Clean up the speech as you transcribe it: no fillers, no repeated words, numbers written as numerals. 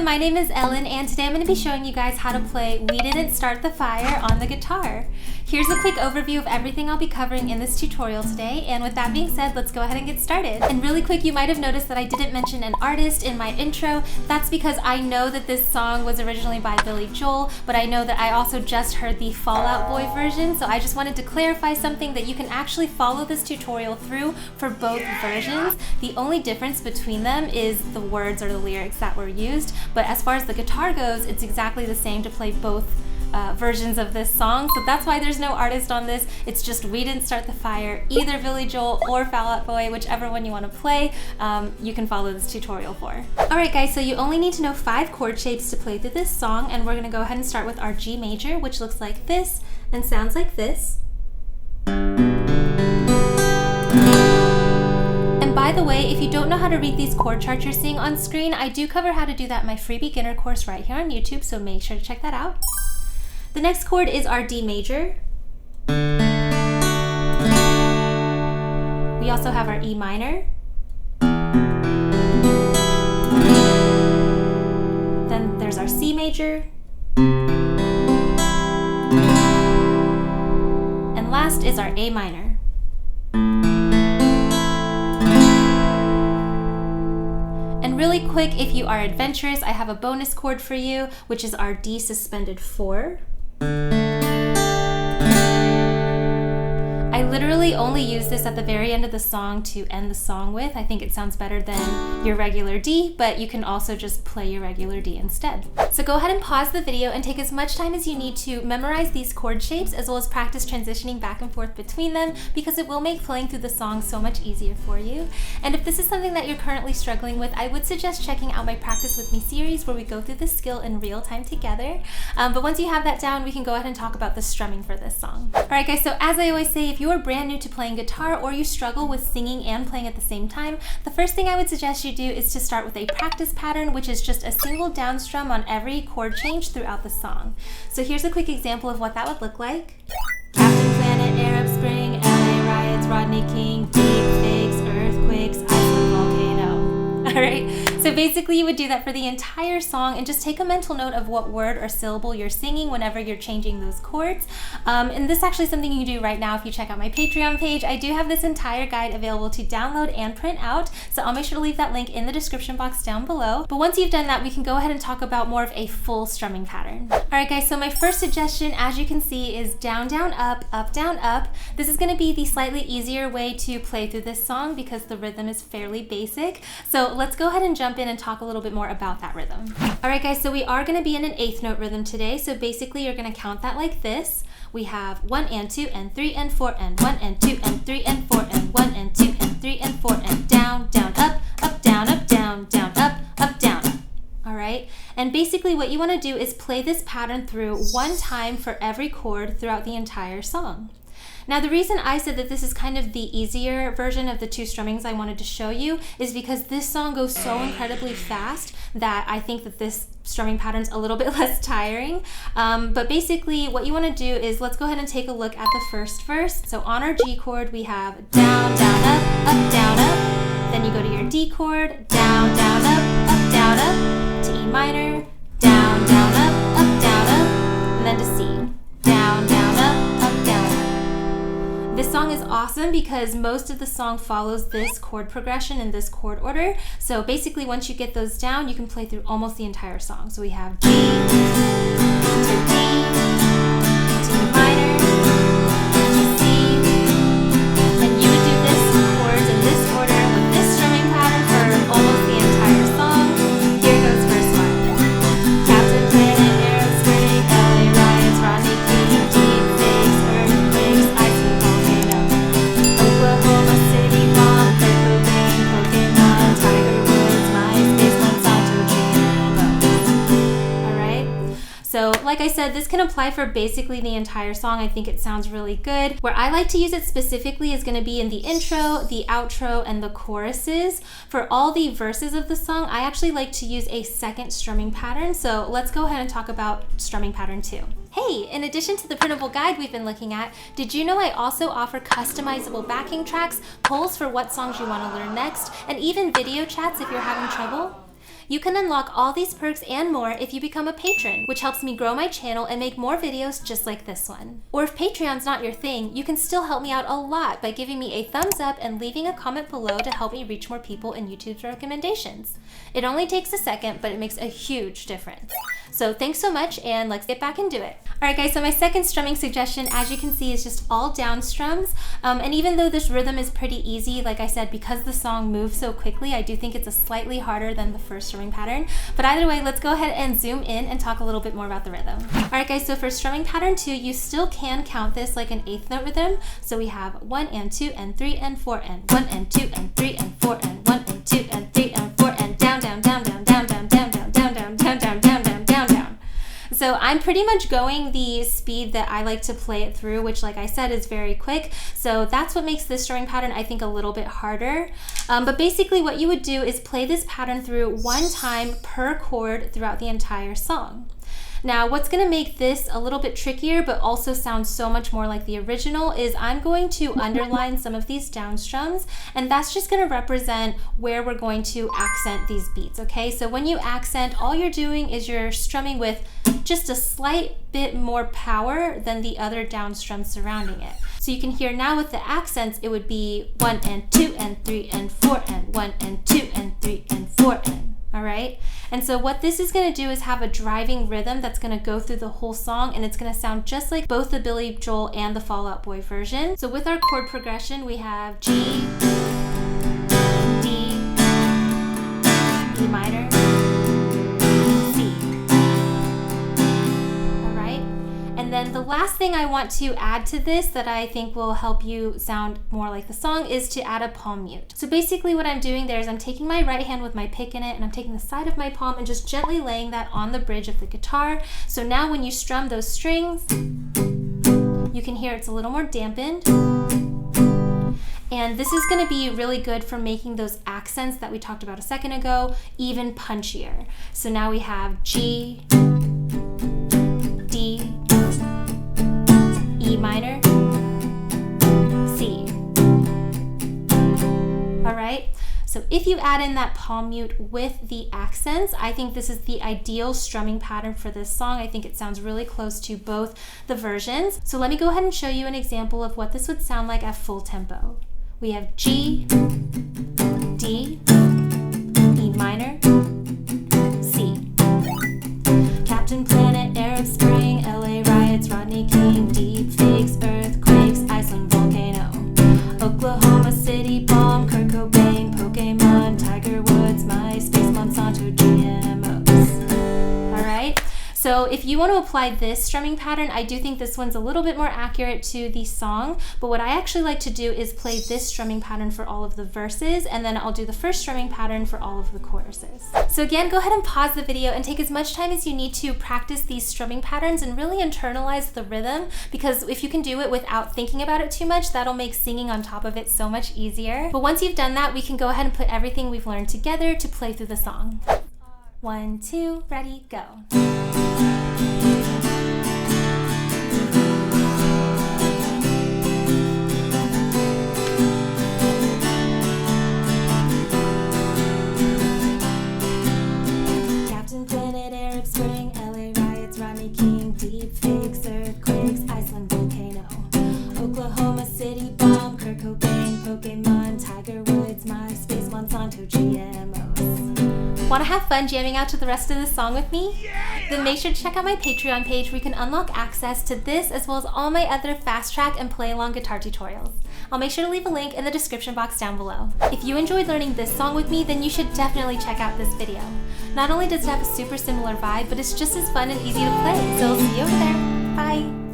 everyone, my name is Ellen and today I'm going to be showing you guys how to play We Didn't Start the Fire on the guitar. Here's a quick overview of everything I'll be covering in this tutorial today, and with that being said, let's go ahead and get started. And really quick, you might have noticed that I didn't mention an artist in my intro. That's because I know that this song was originally by Billy Joel, but I know that I also just heard the Fall Out Boy version, so I just wanted to clarify something that you can actually follow this tutorial through for both versions. The only difference between them is the words or the lyrics that were used, but as far as the guitar goes, it's exactly the same to play both versions of this song, so that's why there's no artist on this. It's just We Didn't Start the Fire, either Billy Joel or Fall Out Boy, whichever one you want to play, you can follow this tutorial for. Alright guys, so you only need to know 5 chord shapes to play through this song, and we're going to go ahead and start with our G major, which looks like this and sounds like this. And by the way, if you don't know how to read these chord charts you're seeing on screen, I do cover how to do that in my free beginner course right here on YouTube, so make sure to check that out. The next chord is our D major. We also have our E minor. Then there's our C major. And last is our A minor. And really quick, if you are adventurous, I have a bonus chord for you, which is our D suspended 4. I literally only use this at the very end of the song to end the song with. I think it sounds better than your regular D, but you can also just play your regular D instead. So go ahead and pause the video and take as much time as you need to memorize these chord shapes, as well as practice transitioning back and forth between them, because it will make playing through the song so much easier for you. And if this is something that you're currently struggling with, I would suggest checking out my Practice With Me series, where we go through this skill in real time together. But once you have that down, we can go ahead and talk about the strumming for this song. Alright guys, so as I always say, if you are brand new to playing guitar or you struggle with singing and playing at the same time, the first thing I would suggest you do is to start with a practice pattern, which is just a single down strum on every chord change throughout the song. So here's a quick example of what that would look like. Captain Planet, Arab Spring, LA riots, Rodney King, deep fakes, earthquakes, Iceland volcano. Alright, so basically you would do that for the entire song and just take a mental note of what word or syllable you're singing whenever you're changing those chords. And this is actually something you can do right now if you check out my Patreon page. I do have this entire guide available to download and print out, so I'll make sure to leave that link in the description box down below. But once you've done that, we can go ahead and talk about more of a full strumming pattern. Alright guys, so my first suggestion, as you can see, is down, down, up, up, down, up. This is going to be the slightly easier way to play through this song because the rhythm is fairly basic. So let's go ahead and jump in and talk a little bit more about that rhythm. Alright guys, so we are going to be in an 8th note rhythm today, so basically you're going to count that like this. We have 1 and 2 and 3 and 4 and 1 and 2 and 3 and 4 and 1 and 2 and 3 and 4 and down, down, up, down, down, up, down. Alright, and basically what you want to do is play this pattern through one time for every chord throughout the entire song. Now the reason I said that this is kind of the easier version of the 2 strummings I wanted to show you is because this song goes so incredibly fast that I think that this strumming pattern's a little bit less tiring. But basically what you want to do is, let's go ahead and take a look at the first verse. So on our G chord we have down, down, up, down, up. Then you go to your D chord, down, down, up, down, up. To E minor, down, down, up, down, up. And then to C, down, down, up, down, up. This song is awesome because most of the song follows this chord progression in this chord order. So basically once you get those down, you can play through almost the entire song. So we have G to D to E minor to C. And you would do this chords in this order with this strumming pattern for almost the entire song. Here goes verse 1. Captain Planet, Arab Spring, LA riots, Rodney King, deep fakes, earthquakes, Iceland volcano, Oklahoma City bomb, Kurt Cobain, Pokemon, Tiger Woods, MySpace, Monsanto, GMOs. Alright? So like I said, this can apply for basically the entire song. I think it sounds really good. Where I like to use it specifically is going to be in the intro, the outro, and the choruses. For all the verses of the song, I actually like to use a second strumming pattern. So let's go ahead and talk about strumming pattern 2. Hey, in addition to the printable guide we've been looking at, did you know I also offer customizable backing tracks, polls for what songs you want to learn next, and even video chats if you're having trouble? You can unlock all these perks and more if you become a patron, which helps me grow my channel and make more videos just like this one. Or if Patreon's not your thing, you can still help me out a lot by giving me a thumbs up and leaving a comment below to help me reach more people in YouTube's recommendations. It only takes a second, but it makes a huge difference. So thanks so much, and let's get back into it. Alright guys, so my second strumming suggestion, as you can see, is just all down strums. And even though this rhythm is pretty easy, like I said, because the song moves so quickly, I do think it's a slightly harder than the first strumming pattern. But either way, let's go ahead and zoom in and talk a little bit more about the rhythm. Alright guys, so for strumming pattern 2, you still can count this like an 8th note rhythm. So we have 1 and 2 and 3 and 4 and 1 and 2 and 3 and 4 and 1 and 2 and 3 and 4 and down, down, down, down, down, down, down, down, down, down, down, down, down, down, down, down. So I'm pretty much going the speed that I like to play it through, which like I said is very quick. So that's what makes this strumming pattern I think a little bit harder. But basically what you would do is play this pattern through 1 time per chord throughout the entire song. Now, what's going to make this a little bit trickier but also sound so much more like the original is I'm going to underline some of these down strums, and that's just going to represent where we're going to accent these beats, okay? So when you accent, all you're doing is you're strumming with just a slight bit more power than the other down strums surrounding it. So you can hear now with the accents, it would be 1 and 2 and 3 and 4 and 1 and 2 and 3 and 4 and. All right, and so what this is going to do is have a driving rhythm that's going to go through the whole song, and it's going to sound just like both the Billy Joel and the Fall Out Boy version. So with our chord progression, we have G, D, E minor, C. All right, and then the last thing I want to add to this that I think will help you sound more like the song is to add a palm mute. So basically what I'm doing there is I'm taking my right hand with my pick in it, and I'm taking the side of my palm and just gently laying that on the bridge of the guitar. So now when you strum those strings, you can hear it's a little more dampened. And this is going to be really good for making those accents that we talked about a second ago even punchier. So now we have G, D, E minor, C. All right, so if you add in that palm mute with the accents, I think this is the ideal strumming pattern for this song. I think it sounds really close to both the versions. So let me go ahead and show you an example of what this would sound like at full tempo. We have G, D, E minor, C. Captain Planet, Arab Spring, LA riots, Rodney King, deep fakes, earthquakes, Iceland volcano, Oklahoma City bomb, Kurt Cobain, Pokemon, Tiger Woods, MySpace, Monsanto, GMOs. All right. So if you want to apply this strumming pattern, I do think this one's a little bit more accurate to the song, but what I actually like to do is play this strumming pattern for all of the verses, and then I'll do the first strumming pattern for all of the choruses. So again, go ahead and pause the video and take as much time as you need to practice these strumming patterns and really internalize the rhythm, because if you can do it without thinking about it too much, that'll make singing on top of it so much easier. But once you've done that, we can go ahead and put everything we've learned together to play through the song. 1, 2, ready, go. Captain Planet, Arab Spring, LA riots, Rodney King, deep fakes, earthquakes, Iceland volcano, Oklahoma City bomb, Kurt Cobain, Pokemon, Tiger Woods, MySpace, Monsanto, GMOs. Want to have fun jamming out to the rest of the song with me? Yeah! Then make sure to check out my Patreon page where you can unlock access to this as well as all my other fast track and play along guitar tutorials. I'll make sure to leave a link in the description box down below. If you enjoyed learning this song with me, then you should definitely check out this video. Not only does it have a super similar vibe, but it's just as fun and easy to play, so I'll see you over there. Bye!